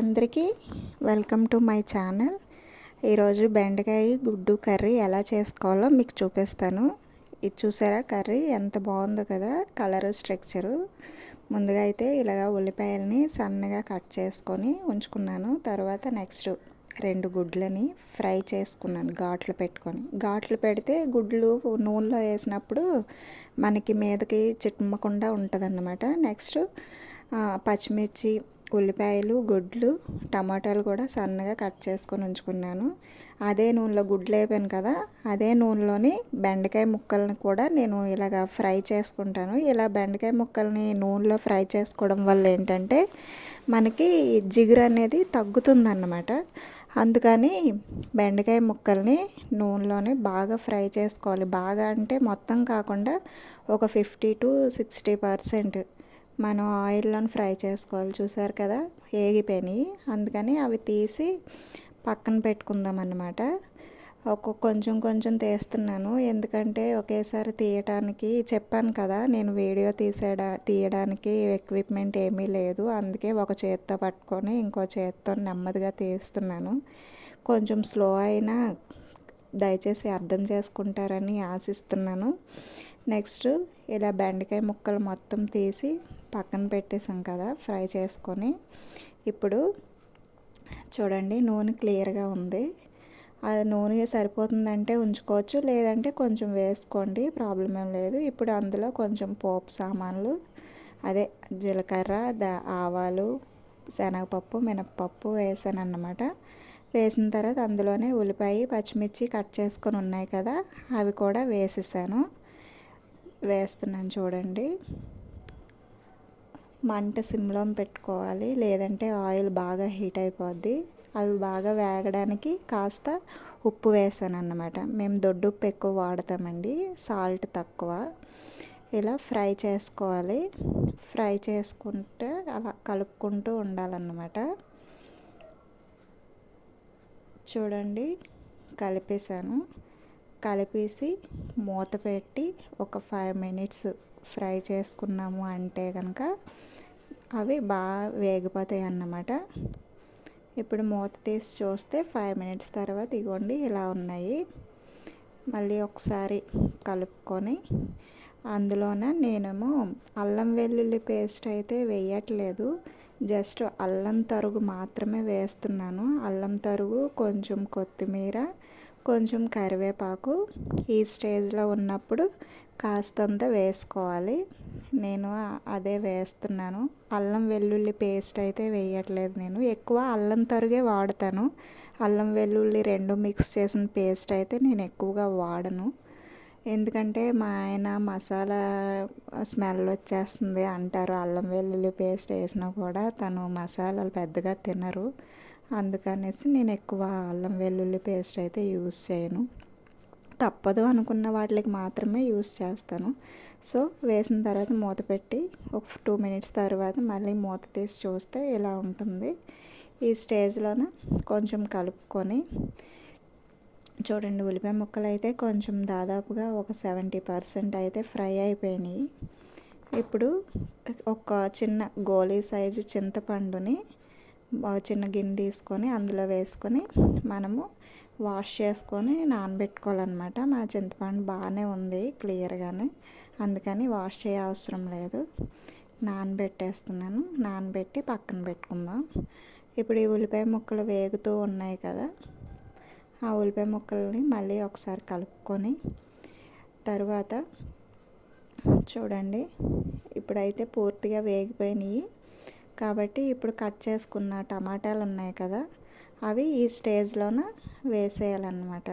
అందరికీ welcome to my channel. ఈరోజు బెండకాయ గుడ్డు కర్రీ ఎలా చేసుకోవాలో మీకు చూపిస్తాను. ఇది చూసారా, కర్రీ ఎంత బాగుందో కదా, కలరు స్ట్రక్చరు. ముందుగా అయితే ఇలాగ ఉల్లిపాయలని సన్నగా కట్ చేసుకొని ఉంచుకున్నాను. తర్వాత నెక్స్ట్ 2 గుడ్లని ఫ్రై చేసుకున్నాను ఘాట్లు పెడితే గుడ్లు నూనెలో వేసినప్పుడు మనకి మీదకి చిట్టమకుండా ఉంటుందన్నమాట. నెక్స్ట్ పచ్చిమిర్చి, ఉల్లిపాయలు, గుడ్లు, టమాటాలు కూడా సన్నగా కట్ చేసుకొని ఉంచుకున్నాను. అదే నూనెలో గుడ్లు వేపాను కదా, అదే నూనెలోని బెండకాయ ముక్కలను కూడా నేను ఇలాగ ఫ్రై చేసుకుంటాను. ఇలా బెండకాయ ముక్కల్ని నూనెలో ఫ్రై చేసుకోవడం వల్ల ఏంటంటే మనకి జిగురు అనేది తగ్గుతుందన్నమాట. అందుకని బెండకాయ ముక్కల్ని నూనెలోనే బాగా ఫ్రై చేసుకోవాలి. బాగా అంటే మొత్తం కాకుండా ఒక 50 to 60% మనం ఆయిల్లోని ఫ్రై చేసుకోవాలి. చూసారు కదా, ఏగిపోయినాయి. అందుకని అవి తీసి పక్కన పెట్టుకుందాం అన్నమాట. కొంచెం కొంచెం తీస్తున్నాను, ఎందుకంటే ఒకేసారి తీయడానికి చెప్పాను కదా, నేను వీడియో తీయడానికి ఎక్విప్మెంట్ ఏమీ లేదు. అందుకే ఒక చేత్తో పట్టుకొని ఇంకో చేత్తో నెమ్మదిగా తీస్తున్నాను. కొంచెం స్లో అయినా దయచేసి అర్థం చేసుకుంటారని ఆశిస్తున్నాను. నెక్స్ట్ ఇలా బెండకాయ ముక్కలు మొత్తం తీసి పక్కన పెట్టేసాం కదా ఫ్రై చేసుకొని. ఇప్పుడు చూడండి, నూనె క్లియర్గా ఉంది. అది నూనె సరిపోతుందంటే ఉంచుకోవచ్చు, లేదంటే కొంచెం వేసుకోండి, ప్రాబ్లం ఏం లేదు. ఇప్పుడు అందులో కొంచెం పోపు సామాన్లు, అదే జీలకర్ర, ఆవాలు, శనగపప్పు, మినప్పప్పు వేసాను అన్నమాట. వేసిన తర్వాత అందులోనే ఉల్లిపాయ, పచ్చిమిర్చి కట్ చేసుకొని ఉన్నాయి కదా, అవి కూడా వేస్తున్నాను. చూడండి, మంట సిమ్లో పెట్టుకోవాలి, లేదంటే ఆయిల్ బాగా హీట్ అయిపోద్ది. అవి బాగా వేగడానికి కాస్త ఉప్పు వేసాను అన్నమాట. మేము దొడ్డు ఉప్పు ఎక్కువ వాడతామండి, సాల్ట్ తక్కువ. ఇలా ఫ్రై చేసుకోవాలి. ఫ్రై చేసుకుంటే అలా కలుపుకుంటూ ఉండాలన్నమాట. చూడండి, కలిపేసి మూత పెట్టి ఒక 5 minutes ఫ్రై చేసుకున్నాము అంటే కనుక అవి బాగా వేగిపోతాయి అన్నమాట. ఇప్పుడు మూత తీసి చూస్తే 5 minutes తర్వాత ఇగోండి ఇలా ఉన్నాయి. మళ్ళీ ఒకసారి కలుపుకొని అందులోన నేనేమో అల్లం వెల్లుల్లి పేస్ట్ అయితే వేయట్లేదు, జస్ట్ అల్లం తరుగు మాత్రమే వేస్తున్నాను. అల్లం తరుగు, కొంచెం కొత్తిమీర, కొంచెం కరివేపాకు ఈ స్టేజ్లో ఉన్నప్పుడు కాస్తంత వేసుకోవాలి. నేను అదే వేస్తున్నాను. అల్లం వెల్లుల్లి పేస్ట్ అయితే వేయట్లేదు. నేను ఎక్కువ అల్లం తరుగే వాడతాను. అల్లం వెల్లుల్లి 2 మిక్స్ చేసిన పేస్ట్ అయితే నేను ఎక్కువగా వాడను. ఎందుకంటే మా ఆయన మసాలా స్మెల్ వచ్చేస్తుంది అంటారు. అల్లం వెల్లుల్లి పేస్ట్ వేసినా కూడా తను మసాలాలు పెద్దగా తినరు. అందుకనేసి నేను ఎక్కువ అల్లం వెల్లుల్లి పేస్ట్ అయితే యూస్ చేయను. తప్పదు అనుకున్న వాటికి మాత్రమే యూస్ చేస్తాను. సో వేసిన తర్వాత మూత పెట్టి ఒక 2 minutes తర్వాత మళ్ళీ మూత తీసి చూస్తే ఇలా ఉంటుంది. ఈ స్టేజ్లోన కొంచెం కలుపుకొని చూడండి, ఉల్లిపాయ ముక్కలు అయితే కొంచెం దాదాపుగా ఒక 70% అయితే ఫ్రై అయిపోయినాయి. ఇప్పుడు ఒక చిన్న గోలీ సైజు చింతపండుని చిన్న గిన్నె తీసుకొని అందులో వేసుకొని మనము వాష్ చేసుకొని నానబెట్టుకోవాలన్నమాట. మా చింతపండు బాగానే ఉంది క్లియర్గానే, అందుకని వాష్ చేయ అవసరం లేదు. నానబెట్టి పక్కన పెట్టుకుందాం. ఇప్పుడు ఈ ఉల్లిపాయ ముక్కలు వేగుతూ ఉన్నాయి కదా, ఆ ఉల్లిపాయ ముక్కల్ని మళ్ళీ ఒకసారి కలుపుకొని తర్వాత చూడండి, ఇప్పుడైతే పూర్తిగా వేగిపోయినాయి కాబట్టి ఇప్పుడు కట్ చేసుకున్న టమాటాలు ఉన్నాయి కదా, అవి ఈ స్టేజ్లోన వేసేయాలన్నమాట.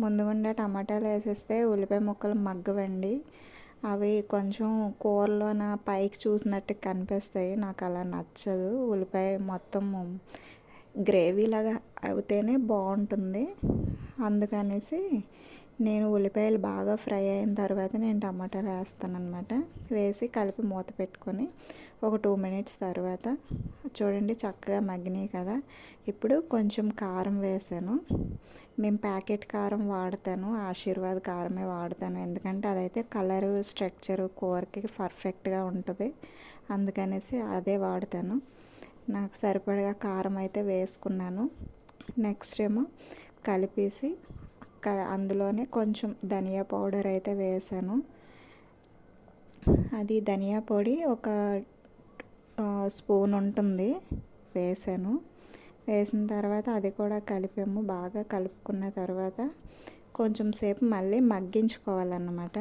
ముందుగుండా టమాటాలు వేసేస్తే ఉల్లిపాయ ముక్కలు మగ్గవండి. అవి కొంచెం కూరలోన పైకి చూసినట్టు కనిపిస్తాయి. నాకు అలా నచ్చదు. ఉల్లిపాయ మొత్తం గ్రేవీలాగా అయితేనే బాగుంటుంది. అందుకనేసి నేను ఉల్లిపాయలు బాగా ఫ్రై అయిన తర్వాత నేను టమాటాలు వేస్తాను అనమాట. వేసి కలిపి మూత పెట్టుకొని ఒక 2 minutes తర్వాత చూడండి చక్కగా మగ్గినాయి కదా. ఇప్పుడు కొంచెం కారం వేసాను. మేము ప్యాకెట్ కారం వాడతాను, ఆశీర్వాద్ కారమే వాడతాను. ఎందుకంటే అదైతే కలరు స్ట్రక్చరు కూరకి పర్ఫెక్ట్గా ఉంటుంది, అందుకనేసి అదే వాడతాను. నాకు సరిపడగా కారం అయితే వేసుకున్నాను. నెక్స్ట్ ఏమో కలిపేసి అందులోనే కొంచెం ధనియా పౌడర్ అయితే వేసాను. అది ధనియా పొడి ఒక స్పూన్ ఉంటుంది, వేసాను. వేసిన తర్వాత అది కూడా కలిపాము. బాగా కలుపుకున్న తర్వాత కొంచెం సేపు మళ్ళీ మగ్గించుకోవాలన్నమాట.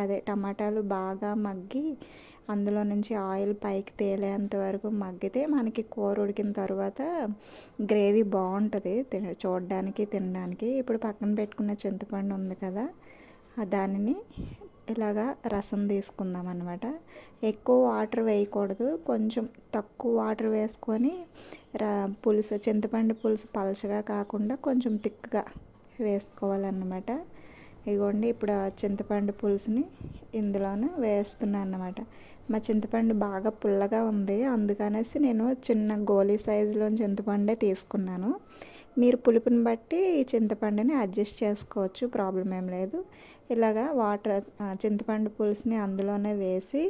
అదే టమాటాలు బాగా మగ్గి అందులో నుంచి ఆయిల్ పైకి తేలేంత వరకు మగ్గితే మనకి కూర ఉడికిన తర్వాత గ్రేవీ బాగుంటుంది చూడడానికి, తినడానికి. ఇప్పుడు పక్కన పెట్టుకున్న చింతపండు ఉంది కదా, దానిని ఇలాగా రసం తీసుకుందాం అన్నమాట. ఎక్కువ వాటర్ వేయకూడదు, కొంచెం తక్కువ వాటర్ వేసుకొని పులుసు, చింతపండు పులుసు పలచగా కాకుండా కొంచెం థిక్గా వేసుకోవాలన్నమాట. ఇదిగోండి, ఇప్పుడు ఆ చింతపండు పులుసుని ఇందులోనే వేస్తున్నాను అన్నమాట. మా చింతపండు బాగా పుల్లగా ఉంది, అందుకనేసి నేను చిన్న గోలీ సైజులో చింతపండే తీసుకున్నాను. మీరు పులుపుని బట్టి ఈ చింతపండుని అడ్జస్ట్ చేసుకోవచ్చు, ప్రాబ్లం ఏం లేదు. ఇలాగా చింతపండు పులుసుని అందులోనే వేసి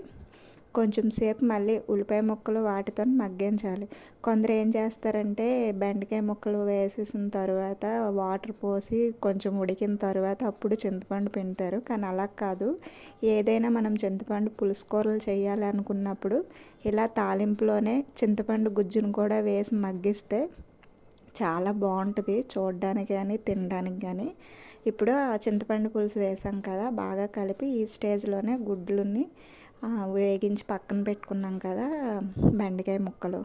కొంచెం సేపు మళ్ళీ ఉల్లిపాయ ముక్కలు వాటితో మగ్గించాలి. కొందరు ఏం చేస్తారంటే బెండకాయ ముక్కలు వేసేసిన తర్వాత వాటర్ పోసి కొంచెం ఉడికిన తర్వాత అప్పుడు చింతపండు పిండుతారు, కానీ అలా కాదు. ఏదైనా మనం చింతపండు పులుసు కూరలు చేయాలి అనుకున్నప్పుడు ఇలా తాలింపులోనే చింతపండు గుజ్జును కూడా వేసి మగ్గిస్తే చాలా బాగుంటుంది చూడడానికి కానీ తినడానికి కానీ. ఇప్పుడు ఆ చింతపండు పులుసు వేసాం కదా, బాగా కలిపి ఈ స్టేజ్లోనే గుడ్లని వేగించి పక్కన పెట్టుకున్నాం కదా బెండకాయ ముక్కలు,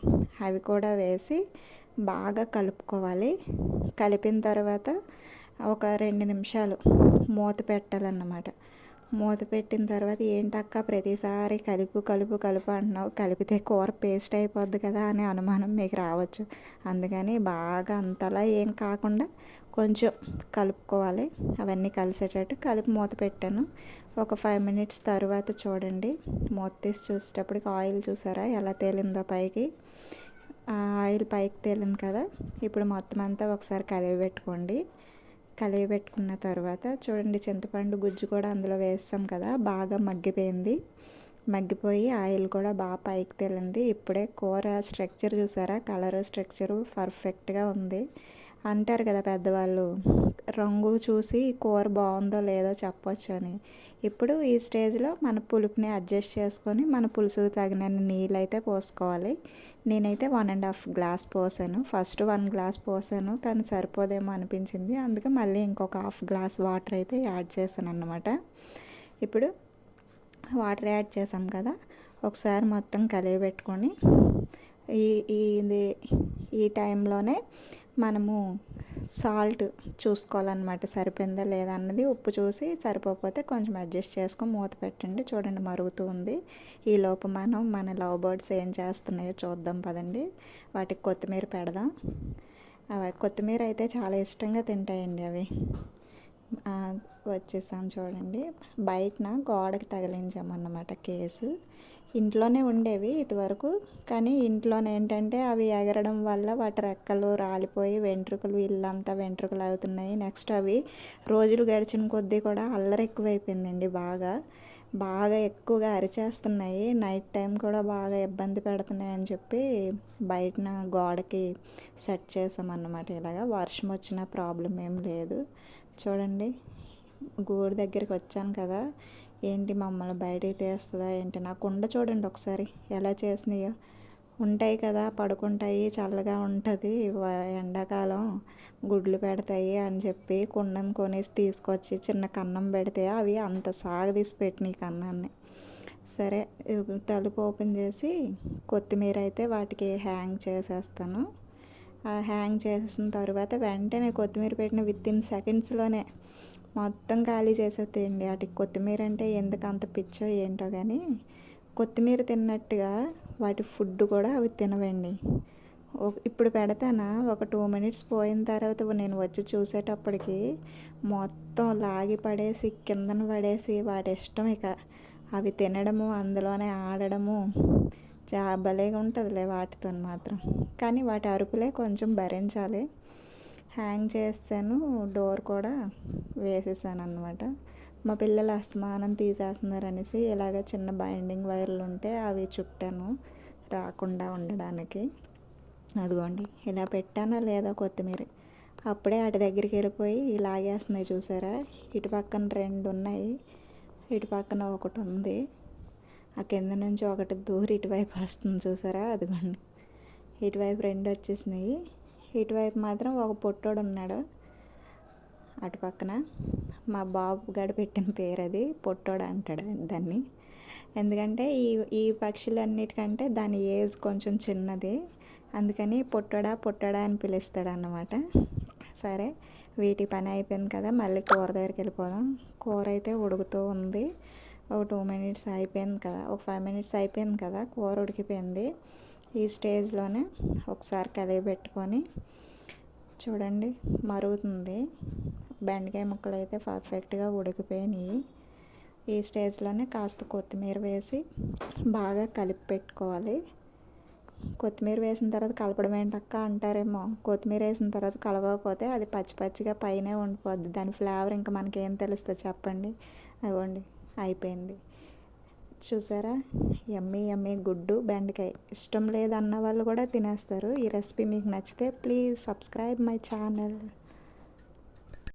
అవి కూడా వేసి బాగా కలుపుకోవాలి. కలిపిన తర్వాత ఒక 2 నిమిషాలు మూత పెట్టాలన్నమాట. మూత పెట్టిన తర్వాత ఏంటక్క ప్రతిసారి కలుపు కలుపు కలుపు అంటున్నావు, కలిపితే కూర పేస్ట్ అయిపోద్ది కదా అనే అనుమానం మీకు రావచ్చు. అందుకని బాగా అంతలా ఏం కాకుండా కొంచెం కలుపుకోవాలి. అవన్నీ కలిసేటట్టు కలిపి మూత పెట్టాను. ఒక 5 మినిట్స్ తర్వాత చూడండి, మూత తీసి చూసేటప్పటికి ఆయిల్ చూసారా ఎలా తేలిందో పైకి. ఆయిల్ పైకి తేలింది కదా, ఇప్పుడు మొత్తం అంతా ఒకసారి కలిపి పెట్టుకోండి. కలిపి పెట్టుకున్న తర్వాత చూడండి, చింతపండు గుజ్జు కూడా అందులో వేస్తాం కదా, బాగా మగ్గిపోయింది. మగ్గిపోయి ఆయిల్ కూడా బాగా పైకి తేలింది. ఇప్పుడే కూర స్ట్రక్చర్ చూసారా, కలర్ స్ట్రక్చరు పర్ఫెక్ట్గా ఉంది. అంటారు కదా పెద్దవాళ్ళు, రంగు చూసి కూర బాగుందో లేదో చెప్పొచ్చు అని. ఇప్పుడు ఈ స్టేజ్లో మన పులుపుని అడ్జస్ట్ చేసుకొని మన పులుసు తగినన్ని నీళ్ళు అయితే పోసుకోవాలి. నేనైతే 1.5 గ్లాస్ పోసాను. ఫస్ట్ 1 గ్లాస్ పోసాను, కానీ సరిపోదేమో అనిపించింది, అందుకే మళ్ళీ ఇంకొక 1/2 గ్లాస్ వాటర్ అయితే యాడ్ చేశాను అన్నమాట. ఇప్పుడు వాటర్ యాడ్ చేసాం కదా, ఒకసారి మొత్తం కలిపి పెట్టుకొని ఈ టైంలోనే మనము సాల్ట్ చూసుకోవాలన్నమాట, సరిపోయిందా లేదా అన్నది. ఉప్పు చూసి సరిపోతే కొంచెం అడ్జస్ట్ చేసుకొని మూత పెట్టండి. చూడండి మరుగుతూ ఉంది. ఈలోపు మన లవ్ బర్డ్స్ ఏం చేస్తున్నాయో చూద్దాం పదండి. వాటికి కొత్తిమీర పెడదాం. కొత్తిమీర అయితే చాలా ఇష్టంగా తింటాయండి అవి. వచ్చేసాం చూడండి, బయటన గోడకి తగిలించామన్నమాట కేసు. ఇంట్లోనే ఉండేవి ఇదివరకు, కానీ ఇంట్లోనే ఏంటంటే అవి ఎగరడం వల్ల వాటి రెక్కలు రాలిపోయి వెంట్రుకలు, ఇల్లంతా వెంట్రుకలు అవుతున్నాయి. నెక్స్ట్ అవి రోజులు గడిచిన కొద్దీ కూడా అల్లరి ఎక్కువైపోయిందండి, బాగా ఎక్కువగా అరిచేస్తున్నాయి. నైట్ టైం కూడా బాగా ఇబ్బంది పెడుతున్నాయి అని చెప్పి బయటన గోడకి సెట్ చేసామన్నమాట. ఇలాగా వర్షం వచ్చిన ప్రాబ్లం ఏం లేదు. చూడండి, గూడు దగ్గరికి వచ్చాను కదా, ఏంటి మమ్మల్ని బయటికి తీస్తుందా ఏంటి. నా కుండ చూడండి ఒకసారి ఎలా చేసినాయో. ఉంటాయి కదా, పడుకుంటాయి, చల్లగా ఉంటుంది, ఎండాకాలం గుడ్లు పెడతాయి అని చెప్పి కుండను కొనేసి తీసుకొచ్చి చిన్న కన్నం పెడితే అవి అంత సాగదీసి పెట్టినాయి కన్నాన్ని. సరే, తలుపు ఓపెన్ చేసి కొత్తిమీర అయితే వాటికి హ్యాంగ్ చేసేస్తాను. హ్యాంగ్ చేసిన తర్వాత వెంటనే కొత్తిమీర పెట్టిన వితిన్ సెకండ్స్లోనే మొత్తం ఖాళీ చేసేస్తాయండి. వాటికి కొత్తిమీర అంటే ఎందుకు అంత పిచ్చో ఏంటో కానీ, కొత్తిమీర తిన్నట్టుగా వాటి ఫుడ్ కూడా అవి తినవండి. ఇప్పుడు పెడతానా, ఒక 2 మినిట్స్ పోయిన తర్వాత నేను వచ్చి చూసేటప్పటికి మొత్తం లాగి పడేసి కిందన పడేసి వాటి ఇష్టం ఇక అవి తినడము, అందులోనే ఆడడము, భలేగా ఉంటుందిలే వాటితో మాత్రం. కానీ వాటి అరుపులే కొంచెం భరించాలి. హ్యాంగ్ చేసాను, డోర్ కూడా వేసేసాను అన్నమాట. మా పిల్లలు అస్తమానం తీసేస్తున్నారు అనేసి ఇలాగ చిన్న బైండింగ్ వైర్లు ఉంటే అవి చుట్టాను. రాకుండా ఉండడానికి. అదిగోండి ఇలా పెట్టానో లేదో కొత్తిమీర అప్పుడే అటు దగ్గరికి వెళ్ళిపోయి లాగేస్తున్నాయి చూసారా. ఇటు పక్కన 2 ఉన్నాయి, ఇటు పక్కన ఒకటి ఉంది. ఆ కింద నుంచి ఒకటి దూరి ఇటువైపు వస్తుంది చూసారా. అదిగోండి ఇటువైపు 2 వచ్చేసినాయి. ఇటువైపు మాత్రం ఒక పొట్టోడు ఉన్నాడు అటు పక్కన. మా బాబు గడ పెట్టిన పేరు అది, పొట్టోడు అంటాడు దాన్ని. ఎందుకంటే ఈ పక్షులన్నిటికంటే దాని ఏజ్ కొంచెం చిన్నది, అందుకని పొట్టడా అని పిలుస్తాడు అన్నమాట. సరే వీటి పని అయిపోయింది కదా, మళ్ళీ కూర దగ్గరికి వెళ్ళిపోదాం. కూర అయితే ఉడుకుతూ ఉంది. ఒక 2 మినిట్స్ అయిపోయింది కదా, ఒక 5 మినిట్స్ అయిపోయింది కదా, కూర ఉడికిపోయింది. ఈ స్టేజ్లోనే ఒకసారి కలిగి పెట్టుకొని చూడండి మరుగుతుంది. బెండకాయ ముక్కలు అయితే పర్ఫెక్ట్గా ఉడికిపోయినాయి. ఈ స్టేజ్లోనే కాస్త కొత్తిమీర వేసి బాగా కలిపి పెట్టుకోవాలి. కొత్తిమీర వేసిన తర్వాత కలపడం ఏంటక్క అంటారేమో. కొత్తిమీర వేసిన తర్వాత కలవకపోతే అది పచ్చి పచ్చిగా పైనే ఉండిపోద్ది. దాని ఫ్లేవర్ ఇంకా మనకేం తెలుస్తుంది చెప్పండి. అదిగోండి అయిపోయింది చూసారా. యమ్మీ యమ్మీ గుడ్డు బెండకాయ. ఇష్టం లేదన్న వాళ్ళు కూడా తినేస్తారు. ఈ రెసిపీ మీకు నచ్చితే ప్లీజ్ సబ్స్క్రైబ్ మై ఛానల్.